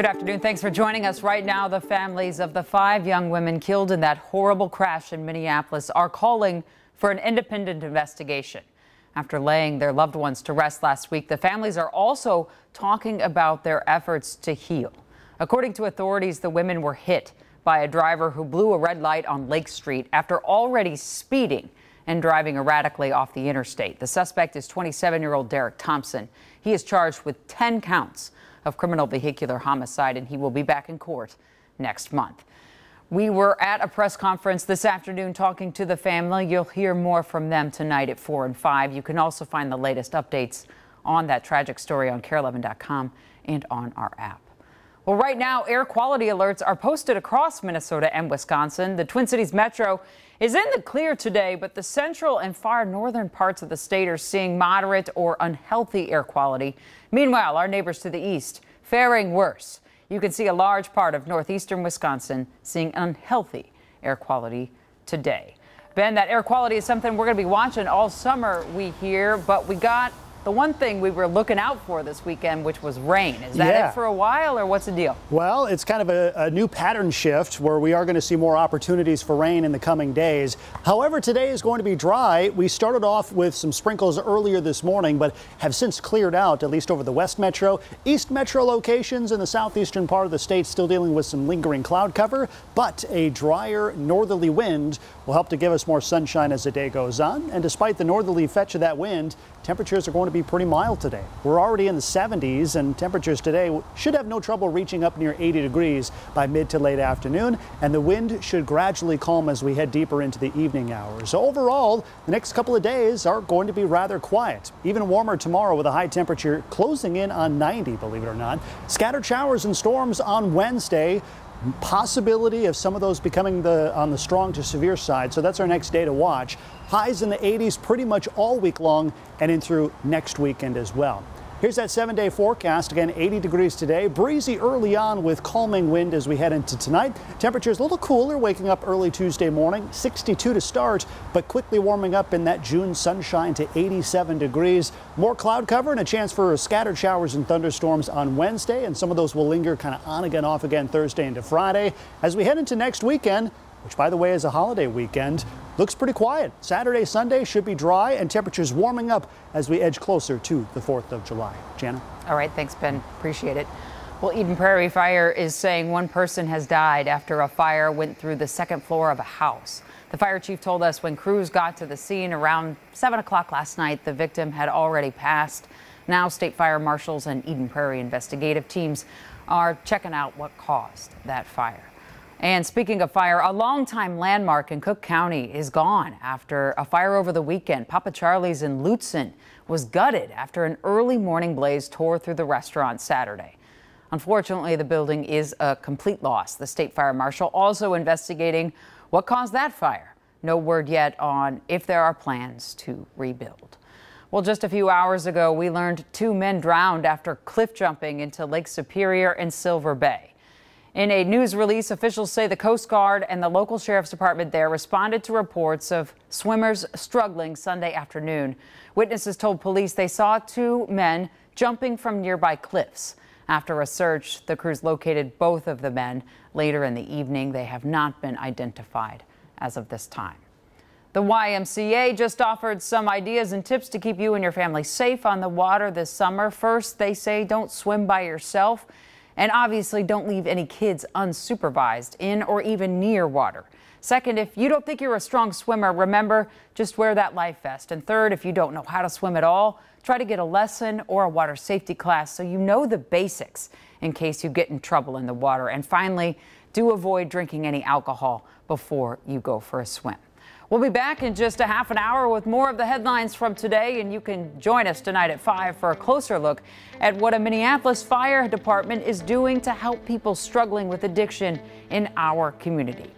Good afternoon. Thanks for joining us. Right now, the families of the 5 young women killed in that horrible crash in Minneapolis are calling for an independent investigation. After laying their loved ones to rest last week, the families are also talking about their efforts to heal. According to authorities, the women were hit by a driver who blew a red light on Lake Street after already speeding and driving erratically off the interstate. The suspect is 27-year-old Derek Thompson. He is charged with 10 counts of criminal vehicular homicide, and he will be back in court next month. We were at a press conference this afternoon talking to the family. You'll hear more from them tonight at 4 and 5. You can also find the latest updates on that tragic story on KARE11.com and on our app. Well, right now, air quality alerts are posted across Minnesota and Wisconsin. The Twin Cities Metro is in the clear today, but the central and far northern parts of the state are seeing moderate or unhealthy air quality. Meanwhile, our neighbors to the east faring worse. You can see a large part of northeastern Wisconsin seeing unhealthy air quality today. Ben, that air quality is something we're going to be watching all summer, we hear, but we got the one thing we were looking out for this weekend, which was rain. Is that it for a while, or what's the deal? Well, it's kind of a new pattern shift where we are going to see more opportunities for rain in the coming days. However, today is going to be dry. We started off with some sprinkles earlier this morning, but have since cleared out, at least over the West Metro. East Metro locations in the southeastern part of the state still dealing with some lingering cloud cover, but a drier northerly wind will help to give us more sunshine as the day goes on. And despite the northerly fetch of that wind, temperatures are going to be pretty mild today. We're already in the 70s, and temperatures today should have no trouble reaching up near 80 degrees by mid to late afternoon, and the wind should gradually calm as we head deeper into the evening hours. So overall, the next couple of days are going to be rather quiet. Even warmer tomorrow with a high temperature closing in on 90, believe it or not. Scattered showers and storms on Wednesday. Possibility of some of those becoming on the strong to severe side. So that's our next day to watch. Highs in the 80s pretty much all week long and in through next weekend as well. Here's that 7-day forecast. Again, 80 degrees today. Breezy early on with calming wind as we head into tonight. Temperatures a little cooler, waking up early Tuesday morning. 62 to start, but quickly warming up in that June sunshine to 87 degrees. More cloud cover and a chance for scattered showers and thunderstorms on Wednesday, and some of those will linger kind of on again, off again Thursday into Friday. As we head into next weekend, which by the way is a holiday weekend, looks pretty quiet. Saturday, Sunday should be dry and temperatures warming up as we edge closer to the 4th of July. Jana? All right, thanks, Ben. Appreciate it. Well, Eden Prairie Fire is saying one person has died after a fire went through the second floor of a house. The fire chief told us when crews got to the scene around 7 o'clock last night, the victim had already passed. Now, state fire marshals and Eden Prairie investigative teams are checking out what caused that fire. And speaking of fire, a longtime landmark in Cook County is gone after a fire over the weekend. Papa Charlie's in Lutsen was gutted after an early morning blaze tore through the restaurant Saturday. Unfortunately, the building is a complete loss. The state fire marshal also investigating what caused that fire. No word yet on if there are plans to rebuild. Well, just a few hours ago, we learned 2 men drowned after cliff jumping into Lake Superior in Silver Bay. In a news release, officials say the Coast Guard and the local sheriff's department there responded to reports of swimmers struggling Sunday afternoon. Witnesses told police they saw 2 men jumping from nearby cliffs. After a search, the crews located both of the men. Later in the evening, they have not been identified as of this time. The YMCA just offered some ideas and tips to keep you and your family safe on the water this summer. First, they say don't swim by yourself. And obviously, don't leave any kids unsupervised in or even near water. Second, if you don't think you're a strong swimmer, remember, just wear that life vest. And third, if you don't know how to swim at all, try to get a lesson or a water safety class so you know the basics in case you get in trouble in the water. And finally, do avoid drinking any alcohol before you go for a swim. We'll be back in just a half an hour with more of the headlines from today, and you can join us tonight at 5 for a closer look at what a Minneapolis fire department is doing to help people struggling with addiction in our community.